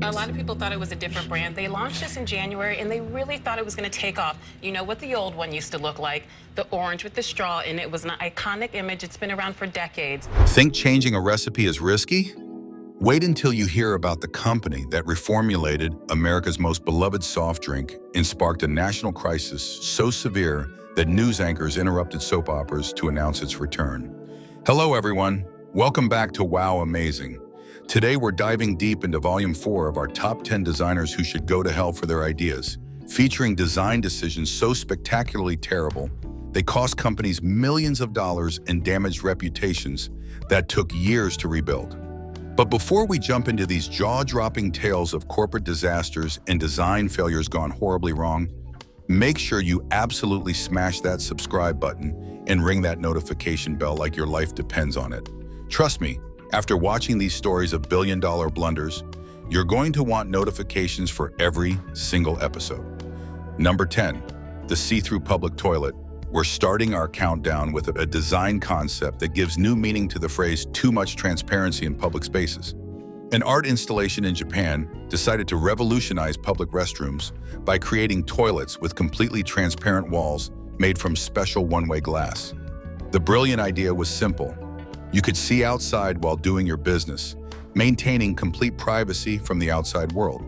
A lot of people thought it was a different brand. They launched this in January, and they really thought it was going to take off. You know what the old one used to look like, the orange with the straw, and it was an iconic image. It's been around for decades. Think changing a recipe is risky? Wait until you hear about the company that reformulated America's most beloved soft drink and sparked a national crisis so severe that news anchors interrupted soap operas to announce its return. Hello, everyone. Welcome back to Wow Amazing. Today, we're diving deep into Volume 4 of our Top 10 Designers Who Should Go to Hell for Their Ideas, featuring design decisions so spectacularly terrible, they cost companies millions of dollars and damaged reputations that took years to rebuild. But before we jump into these jaw-dropping tales of corporate disasters and design failures gone horribly wrong, make sure you absolutely smash that subscribe button and ring that notification bell like your life depends on it. Trust me, after watching these stories of billion-dollar blunders, you're going to want notifications for every single episode. Number 10, the see-through public toilet. We're starting our countdown with a design concept that gives new meaning to the phrase "too much transparency in public spaces." An art installation in Japan decided to revolutionize public restrooms by creating toilets with completely transparent walls made from special one-way glass. The brilliant idea was simple. You could see outside while doing your business, maintaining complete privacy from the outside world.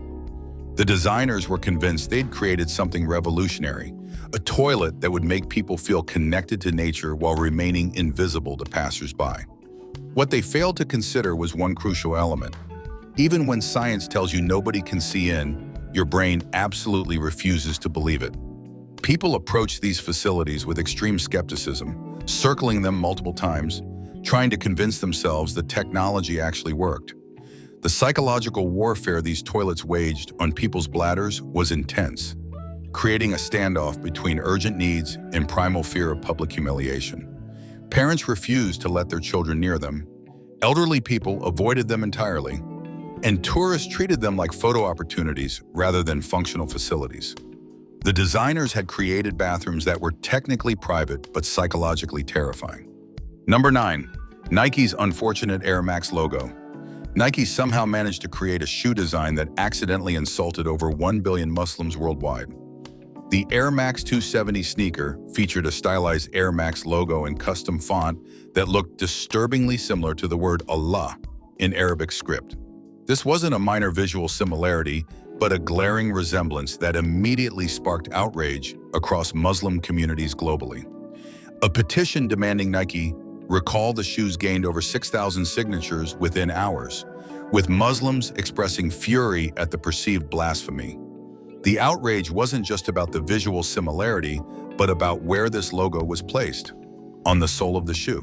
The designers were convinced they'd created something revolutionary, a toilet that would make people feel connected to nature while remaining invisible to passersby. What they failed to consider was one crucial element. Even when science tells you nobody can see in, your brain absolutely refuses to believe it. People approach these facilities with extreme skepticism, circling them multiple times, trying to convince themselves the technology actually worked. The psychological warfare these toilets waged on people's bladders was intense, creating a standoff between urgent needs and primal fear of public humiliation. Parents refused to let their children near them, elderly people avoided them entirely, and tourists treated them like photo opportunities rather than functional facilities. The designers had created bathrooms that were technically private but psychologically terrifying. Number 9, Nike's unfortunate Air Max logo. Nike somehow managed to create a shoe design that accidentally insulted over 1 billion Muslims worldwide. The Air Max 270 sneaker featured a stylized Air Max logo in custom font that looked disturbingly similar to the word Allah in Arabic script. This wasn't a minor visual similarity, but a glaring resemblance that immediately sparked outrage across Muslim communities globally. A petition demanding Nike recall the shoes gained over 6,000 signatures within hours, with Muslims expressing fury at the perceived blasphemy. The outrage wasn't just about the visual similarity, but about where this logo was placed, on the sole of the shoe.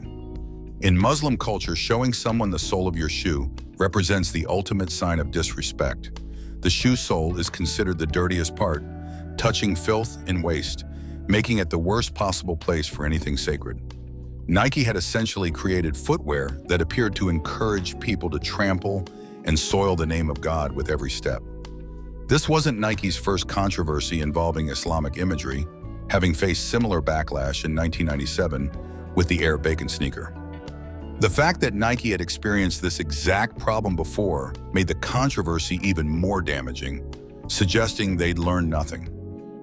In Muslim culture, showing someone the sole of your shoe represents the ultimate sign of disrespect. The shoe sole is considered the dirtiest part, touching filth and waste, making it the worst possible place for anything sacred. Nike had essentially created footwear that appeared to encourage people to trample and soil the name of God with every step. This wasn't Nike's first controversy involving Islamic imagery, having faced similar backlash in 1997 with the Air Bacon sneaker. The fact that Nike had experienced this exact problem before made the controversy even more damaging, suggesting they'd learned nothing.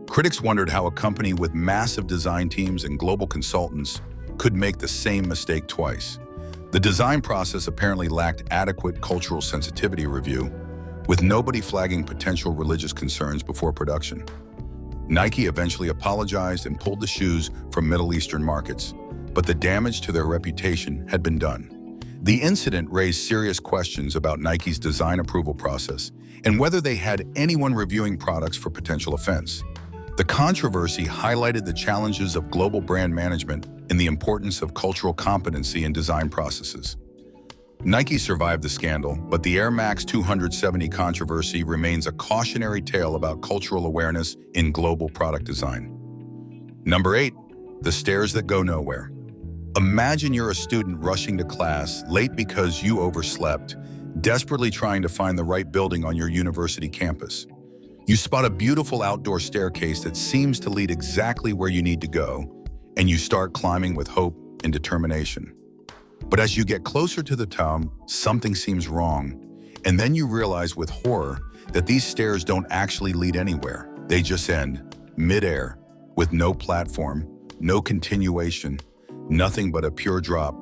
Critics wondered how a company with massive design teams and global consultants could make the same mistake twice. The design process apparently lacked adequate cultural sensitivity review, with nobody flagging potential religious concerns before production. Nike eventually apologized and pulled the shoes from Middle Eastern markets, but the damage to their reputation had been done. The incident raised serious questions about Nike's design approval process and whether they had anyone reviewing products for potential offense. The controversy highlighted the challenges of global brand management and the importance of cultural competency in design processes. Nike survived the scandal, but the Air Max 270 controversy remains a cautionary tale about cultural awareness in global product design. Number 8, the stairs that go nowhere. Imagine you're a student rushing to class, late because you overslept, desperately trying to find the right building on your university campus. You spot a beautiful outdoor staircase that seems to lead exactly where you need to go, and you start climbing with hope and determination. But as you get closer to the top, something seems wrong. And then you realize with horror that these stairs don't actually lead anywhere. They just end mid-air with no platform, no continuation, nothing but a pure drop,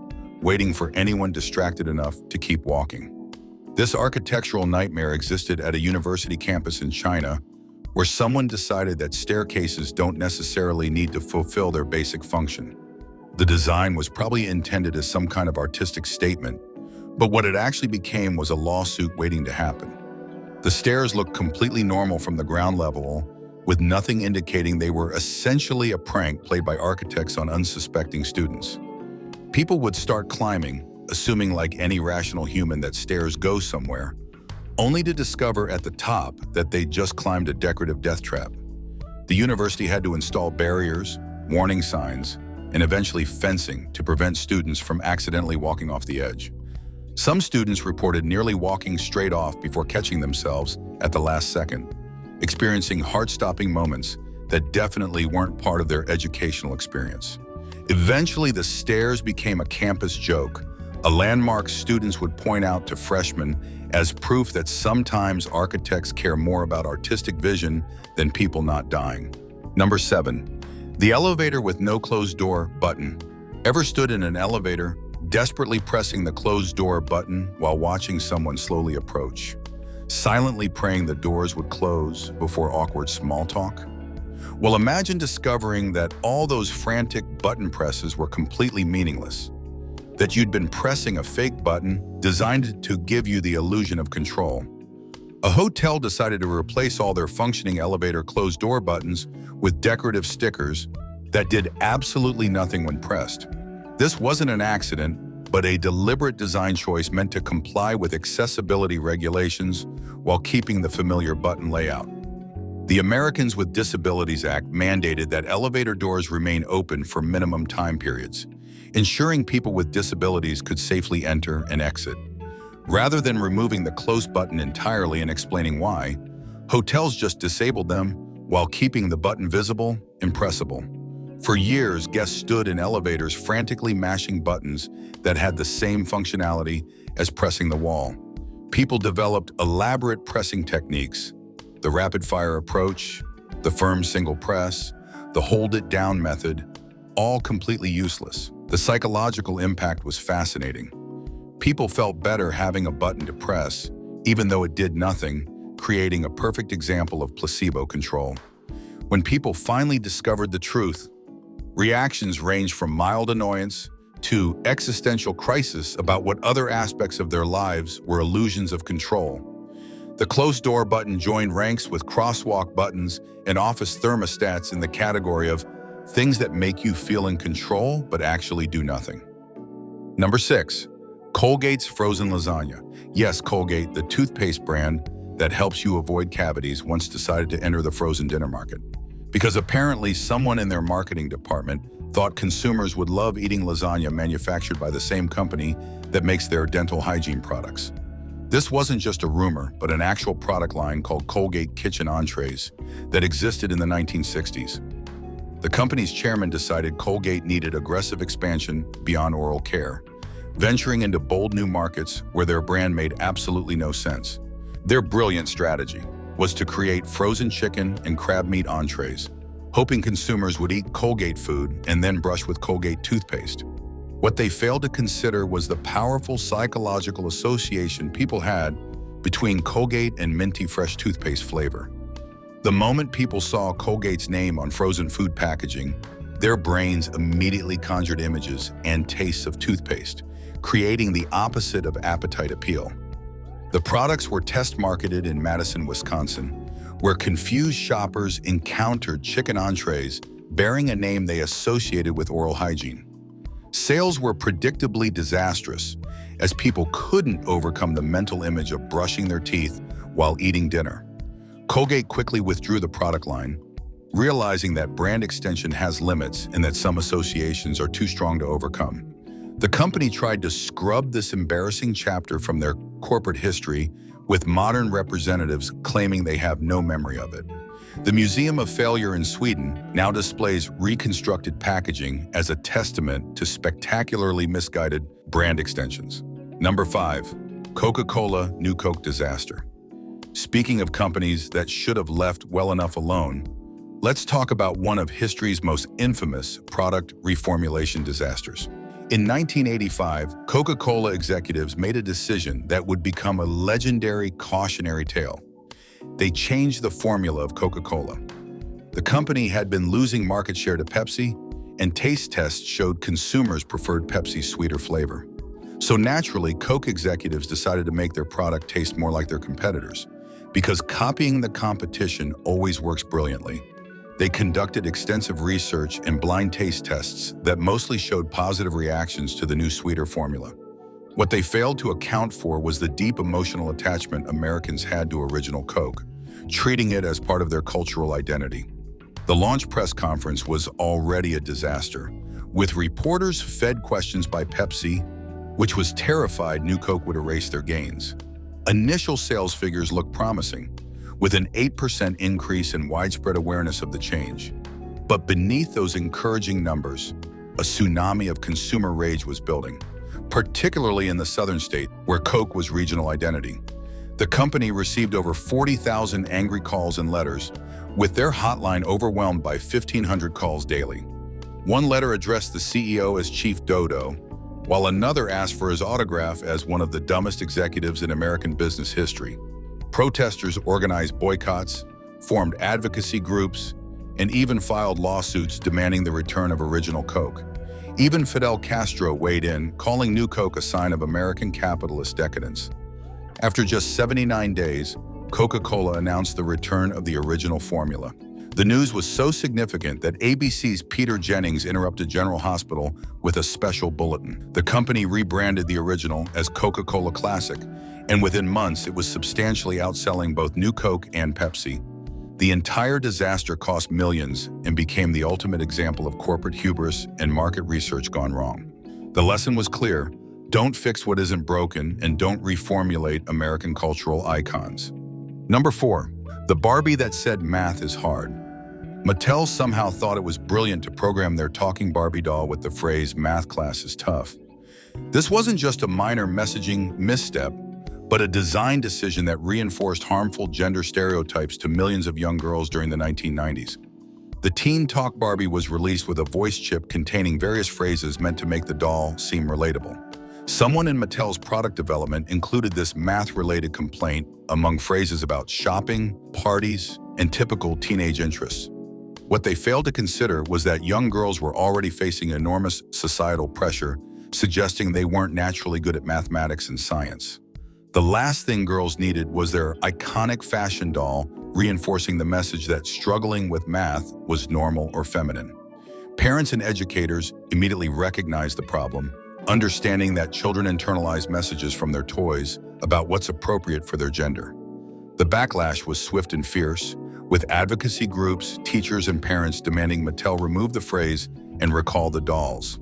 waiting for anyone distracted enough to keep walking. This architectural nightmare existed at a university campus in China, where someone decided that staircases don't necessarily need to fulfill their basic function. The design was probably intended as some kind of artistic statement, but what it actually became was a lawsuit waiting to happen. The stairs looked completely normal from the ground level, with nothing indicating they were essentially a prank played by architects on unsuspecting students. People would start climbing, assuming like any rational human that stairs go somewhere, only to discover at the top that they just climbed a decorative death trap. The university had to install barriers, warning signs, and eventually fencing to prevent students from accidentally walking off the edge. Some students reported nearly walking straight off before catching themselves at the last second, experiencing heart-stopping moments that definitely weren't part of their educational experience. Eventually, the stairs became a campus joke, a landmark students would point out to freshmen as proof that sometimes architects care more about artistic vision than people not dying. Number 7, the elevator with no closed door button. Ever stood in an elevator, desperately pressing the closed door button while watching someone slowly approach, silently praying the doors would close before awkward small talk? Well, imagine discovering that all those frantic button presses were completely meaningless, that you'd been pressing a fake button designed to give you the illusion of control. A hotel decided to replace all their functioning elevator closed door buttons with decorative stickers that did absolutely nothing when pressed. This wasn't an accident, but a deliberate design choice meant to comply with accessibility regulations while keeping the familiar button layout. The Americans with Disabilities Act mandated that elevator doors remain open for minimum time periods, ensuring people with disabilities could safely enter and exit. Rather than removing the close button entirely and explaining why, hotels just disabled them while keeping the button visible, impressible. For years, guests stood in elevators frantically mashing buttons that had the same functionality as pressing the wall. People developed elaborate pressing techniques, the rapid-fire approach, the firm single press, the hold-it-down method, all completely useless. The psychological impact was fascinating. People felt better having a button to press, even though it did nothing, creating a perfect example of placebo control. When people finally discovered the truth, reactions ranged from mild annoyance to existential crisis about what other aspects of their lives were illusions of control. The closed door button joined ranks with crosswalk buttons and office thermostats in the category of things that make you feel in control but actually do nothing. Number 6, Colgate's frozen lasagna. Yes, Colgate, the toothpaste brand that helps you avoid cavities, once decided to enter the frozen dinner market. Because apparently someone in their marketing department thought consumers would love eating lasagna manufactured by the same company that makes their dental hygiene products. This wasn't just a rumor, but an actual product line called Colgate Kitchen Entrees that existed in the 1960s. The company's chairman decided Colgate needed aggressive expansion beyond oral care, venturing into bold new markets where their brand made absolutely no sense. Their brilliant strategy was to create frozen chicken and crab meat entrees, hoping consumers would eat Colgate food and then brush with Colgate toothpaste. What they failed to consider was the powerful psychological association people had between Colgate and minty fresh toothpaste flavor. The moment people saw Colgate's name on frozen food packaging, their brains immediately conjured images and tastes of toothpaste, creating the opposite of appetite appeal. The products were test marketed in Madison, Wisconsin, where confused shoppers encountered chicken entrees bearing a name they associated with oral hygiene. Sales were predictably disastrous, as people couldn't overcome the mental image of brushing their teeth while eating dinner. Colgate quickly withdrew the product line, realizing that brand extension has limits and that some associations are too strong to overcome. The company tried to scrub this embarrassing chapter from their corporate history, with modern representatives claiming they have no memory of it. The Museum of Failure in Sweden now displays reconstructed packaging as a testament to spectacularly misguided brand extensions. Number 5, Coca-Cola New Coke disaster. Speaking of companies that should have left well enough alone, let's talk about one of history's most infamous product reformulation disasters. In 1985, Coca-Cola executives made a decision that would become a legendary cautionary tale. They changed the formula of Coca-Cola. The company had been losing market share to Pepsi, and taste tests showed consumers preferred Pepsi's sweeter flavor. So naturally, Coke executives decided to make their product taste more like their competitors, because copying the competition always works brilliantly. They conducted extensive research and blind taste tests that mostly showed positive reactions to the new sweeter formula. What they failed to account for was the deep emotional attachment Americans had to original Coke, treating it as part of their cultural identity. The launch press conference was already a disaster, with reporters fed questions by Pepsi, which was terrified New Coke would erase their gains. Initial sales figures looked promising, with an 8% increase in widespread awareness of the change. But beneath those encouraging numbers, a tsunami of consumer rage was building, particularly in the southern state, where Coke was regional identity. The company received over 40,000 angry calls and letters, with their hotline overwhelmed by 1,500 calls daily. One letter addressed the CEO as Chief Dodo, while another asked for his autograph as one of the dumbest executives in American business history. Protesters organized boycotts, formed advocacy groups, and even filed lawsuits demanding the return of original Coke. Even Fidel Castro weighed in, calling New Coke a sign of American capitalist decadence. After just 79 days, Coca-Cola announced the return of the original formula. The news was so significant that ABC's Peter Jennings interrupted General Hospital with a special bulletin. The company rebranded the original as Coca-Cola Classic, and within months it was substantially outselling both New Coke and Pepsi. The entire disaster cost millions and became the ultimate example of corporate hubris and market research gone wrong. The lesson was clear: don't fix what isn't broken and don't reformulate American cultural icons. Number 4, the Barbie that said math is hard. Mattel somehow thought it was brilliant to program their talking Barbie doll with the phrase "math class is tough." This wasn't just a minor messaging misstep, but a design decision that reinforced harmful gender stereotypes to millions of young girls during the 1990s. The Teen Talk Barbie was released with a voice chip containing various phrases meant to make the doll seem relatable. Someone in Mattel's product development included this math-related complaint among phrases about shopping, parties, and typical teenage interests. What they failed to consider was that young girls were already facing enormous societal pressure, suggesting they weren't naturally good at mathematics and science. The last thing girls needed was their iconic fashion doll, reinforcing the message that struggling with math was normal or feminine. Parents and educators immediately recognized the problem, understanding that children internalize messages from their toys about what's appropriate for their gender. The backlash was swift and fierce, with advocacy groups, teachers, and parents demanding Mattel remove the phrase and recall the dolls.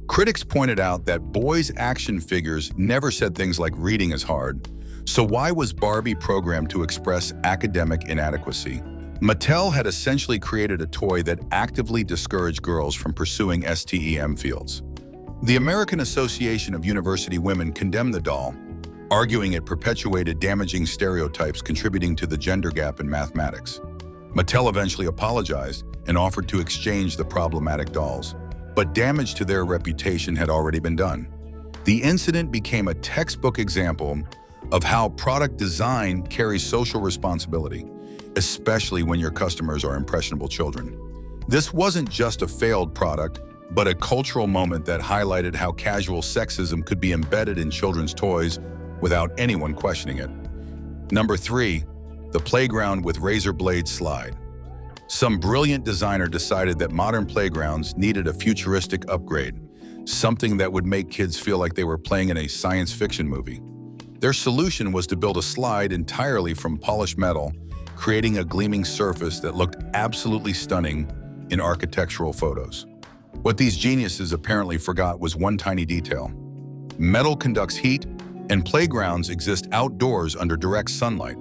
Critics pointed out that boys' action figures never said things like reading is hard, so why was Barbie programmed to express academic inadequacy? Mattel had essentially created a toy that actively discouraged girls from pursuing STEM fields. The American Association of University Women condemned the doll, arguing it perpetuated damaging stereotypes contributing to the gender gap in mathematics. Mattel eventually apologized and offered to exchange the problematic dolls, but damage to their reputation had already been done. The incident became a textbook example of how product design carries social responsibility, especially when your customers are impressionable children. This wasn't just a failed product, but a cultural moment that highlighted how casual sexism could be embedded in children's toys without anyone questioning it. Number 3, the playground with razor blade slide. Some brilliant designer decided that modern playgrounds needed a futuristic upgrade, something that would make kids feel like they were playing in a science fiction movie. Their solution was to build a slide entirely from polished metal, creating a gleaming surface that looked absolutely stunning in architectural photos. What these geniuses apparently forgot was one tiny detail. Metal conducts heat, and playgrounds exist outdoors under direct sunlight.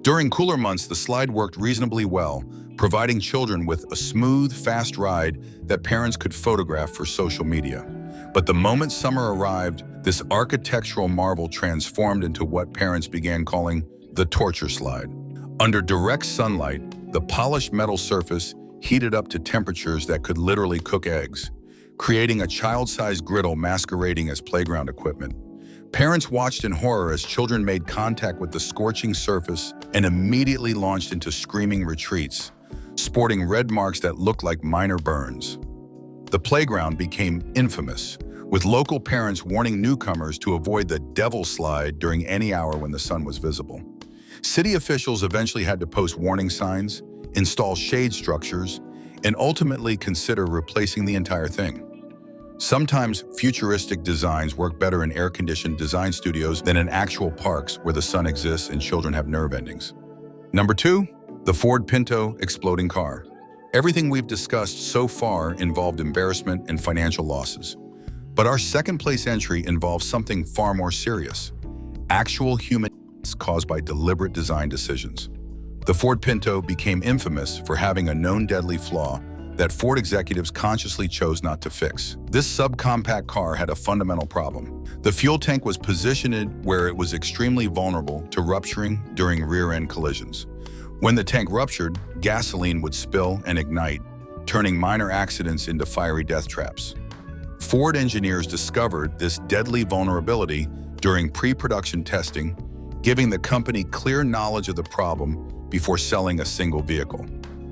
During cooler months, the slide worked reasonably well, providing children with a smooth, fast ride that parents could photograph for social media. But the moment summer arrived, This architectural marvel transformed into what parents began calling the torture slide. Under direct sunlight, the polished metal surface heated up to temperatures that could literally cook eggs, creating a child-sized griddle masquerading as playground equipment. Parents watched in horror as children made contact with the scorching surface and immediately launched into screaming retreats, sporting red marks that looked like minor burns. The playground became infamous, with local parents warning newcomers to avoid the devil slide during any hour when the sun was visible. City officials eventually had to post warning signs, install shade structures, and ultimately consider replacing the entire thing. Sometimes futuristic designs work better in air-conditioned design studios than in actual parks where the sun exists and children have nerve endings. Number 2, the Ford Pinto exploding car. Everything we've discussed so far involved embarrassment and financial losses. But our second-place entry involves something far more serious: actual human deaths caused by deliberate design decisions. The Ford Pinto became infamous for having a known deadly flaw that Ford executives consciously chose not to fix. This subcompact car had a fundamental problem. The fuel tank was positioned where it was extremely vulnerable to rupturing during rear-end collisions. When the tank ruptured, gasoline would spill and ignite, turning minor accidents into fiery death traps. Ford engineers discovered this deadly vulnerability during pre-production testing, giving the company clear knowledge of the problem before selling a single vehicle.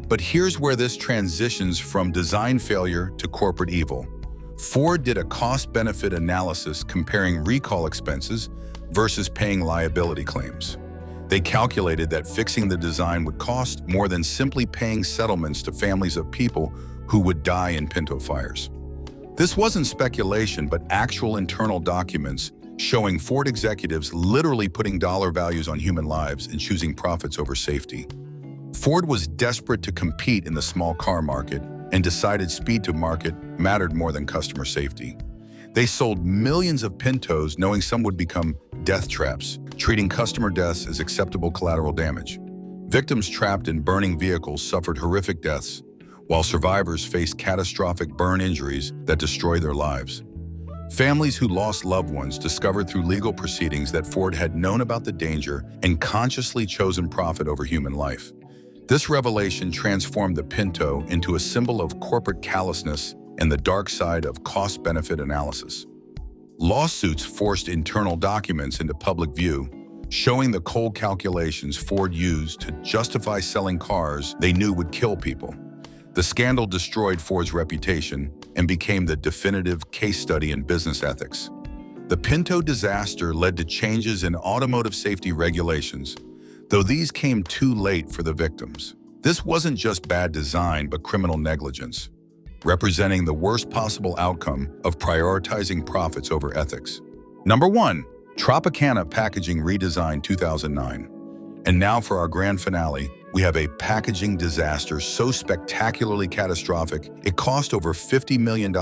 But here's where this transitions from design failure to corporate evil. Ford did a cost-benefit analysis comparing recall expenses versus paying liability claims. They calculated that fixing the design would cost more than simply paying settlements to families of people who would die in Pinto fires. This wasn't speculation, but actual internal documents showing Ford executives literally putting dollar values on human lives and choosing profits over safety. Ford was desperate to compete in the small car market and decided speed to market mattered more than customer safety. They sold millions of Pintos knowing some would become death traps, treating customer deaths as acceptable collateral damage. Victims trapped in burning vehicles suffered horrific deaths, while survivors faced catastrophic burn injuries that destroyed their lives. Families who lost loved ones discovered through legal proceedings that Ford had known about the danger and consciously chosen profit over human life. This revelation transformed the Pinto into a symbol of corporate callousness and the dark side of cost-benefit analysis. Lawsuits forced internal documents into public view, showing the cold calculations Ford used to justify selling cars they knew would kill people. The scandal destroyed Ford's reputation and became the definitive case study in business ethics. The Pinto disaster led to changes in automotive safety regulations, though these came too late for the victims. This wasn't just bad design, but criminal negligence, representing the worst possible outcome of prioritizing profits over ethics. Number 1, Tropicana Packaging Redesign 2009. And now for our grand finale, we have a packaging disaster so spectacularly catastrophic, it cost over $50 million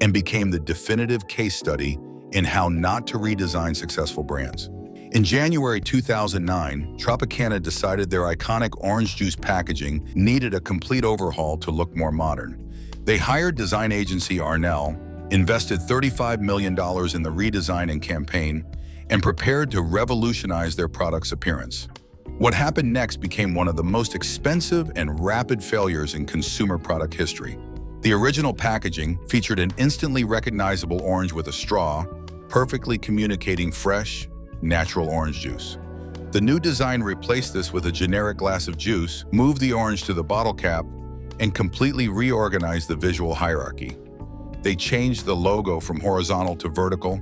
and became the definitive case study in how not to redesign successful brands. In January 2009, Tropicana decided their iconic orange juice packaging needed a complete overhaul to look more modern. They hired design agency Arnell, invested $35 million in the redesign and campaign, and prepared to revolutionize their product's appearance. What happened next became one of the most expensive and rapid failures in consumer product history. The original packaging featured an instantly recognizable orange with a straw, perfectly communicating fresh, natural orange juice. The new design replaced this with a generic glass of juice, moved the orange to the bottle cap, and completely reorganized the visual hierarchy. They changed the logo from horizontal to vertical,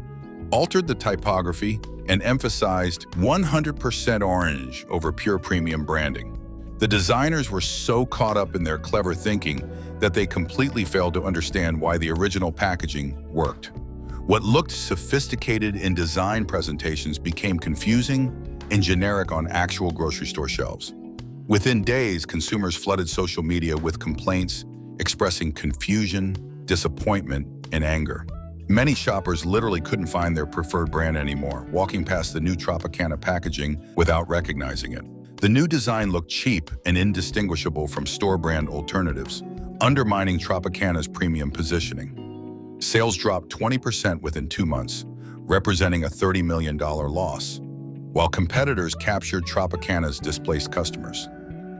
altered the typography, and emphasized 100% orange over pure premium branding. The designers were so caught up in their clever thinking that they completely failed to understand why the original packaging worked. What looked sophisticated in design presentations became confusing and generic on actual grocery store shelves. Within days, consumers flooded social media with complaints expressing confusion, disappointment, and anger. Many shoppers literally couldn't find their preferred brand anymore, walking past the new Tropicana packaging without recognizing it. The new design looked cheap and indistinguishable from store brand alternatives, undermining Tropicana's premium positioning. Sales dropped 20% within 2 months, representing a $30 million loss, while competitors captured Tropicana's displaced customers.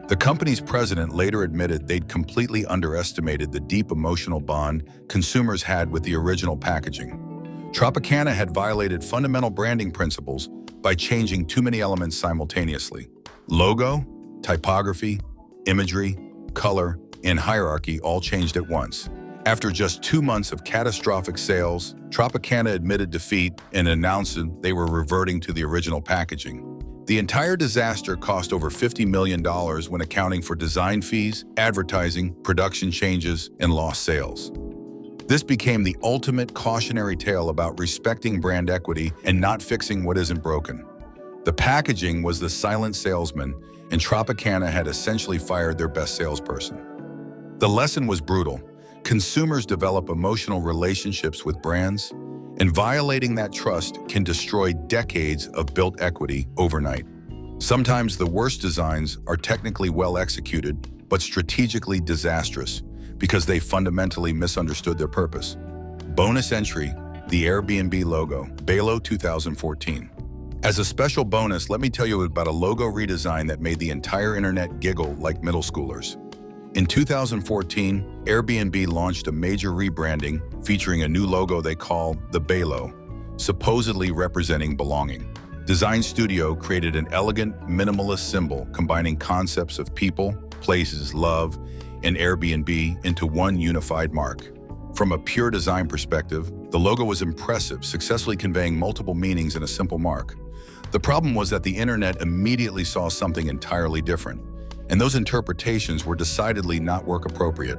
The company's president later admitted they'd completely underestimated the deep emotional bond consumers had with the original packaging. Tropicana had violated fundamental branding principles by changing too many elements simultaneously. Logo, typography, imagery, color, and hierarchy all changed at once. After just 2 months of catastrophic sales, Tropicana admitted defeat and announced they were reverting to the original packaging. The entire disaster cost over $50 million when accounting for design fees, advertising, production changes, and lost sales. This became the ultimate cautionary tale about respecting brand equity and not fixing what isn't broken. The packaging was the silent salesman, and Tropicana had essentially fired their best salesperson. The lesson was brutal. Consumers develop emotional relationships with brands, and violating that trust can destroy decades of built equity overnight. Sometimes the worst designs are technically well executed, but strategically disastrous because they fundamentally misunderstood their purpose. Bonus entry, the Airbnb logo, BALO 2014. As a special bonus, let me tell you about a logo redesign that made the entire internet giggle like middle schoolers. In 2014, Airbnb launched a major rebranding featuring a new logo they call the BALO, supposedly representing belonging. Design Studio created an elegant, minimalist symbol combining concepts of people, places, love, and Airbnb into one unified mark. From a pure design perspective, the logo was impressive, successfully conveying multiple meanings in a simple mark. The problem was that the internet immediately saw something entirely different, and those interpretations were decidedly not work appropriate.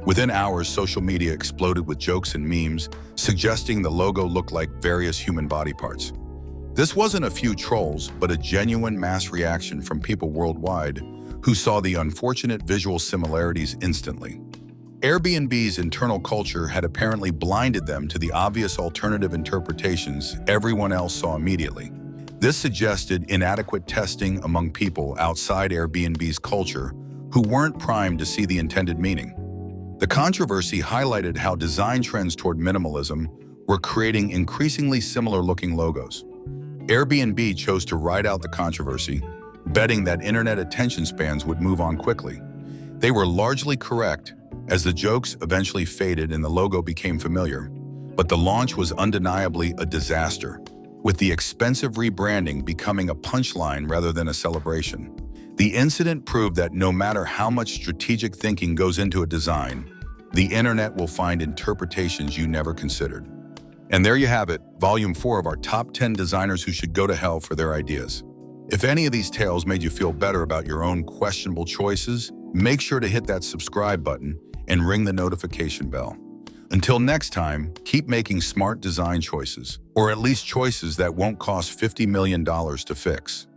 Within hours, social media exploded with jokes and memes, suggesting the logo looked like various human body parts. This wasn't a few trolls, but a genuine mass reaction from people worldwide who saw the unfortunate visual similarities instantly. Airbnb's internal culture had apparently blinded them to the obvious alternative interpretations everyone else saw immediately. This suggested inadequate testing among people outside Airbnb's culture who weren't primed to see the intended meaning. The controversy highlighted how design trends toward minimalism were creating increasingly similar-looking logos. Airbnb chose to ride out the controversy, betting that internet attention spans would move on quickly. They were largely correct, as the jokes eventually faded and the logo became familiar. But the launch was undeniably a disaster, with the expensive rebranding becoming a punchline rather than a celebration. The incident proved that no matter how much strategic thinking goes into a design, the internet will find interpretations you never considered. And there you have it, Volume 4 of our top 10 designers who should go to hell for their ideas. If any of these tales made you feel better about your own questionable choices, make sure to hit that subscribe button and ring the notification bell. Until next time, keep making smart design choices, or at least choices that won't cost $50 million to fix.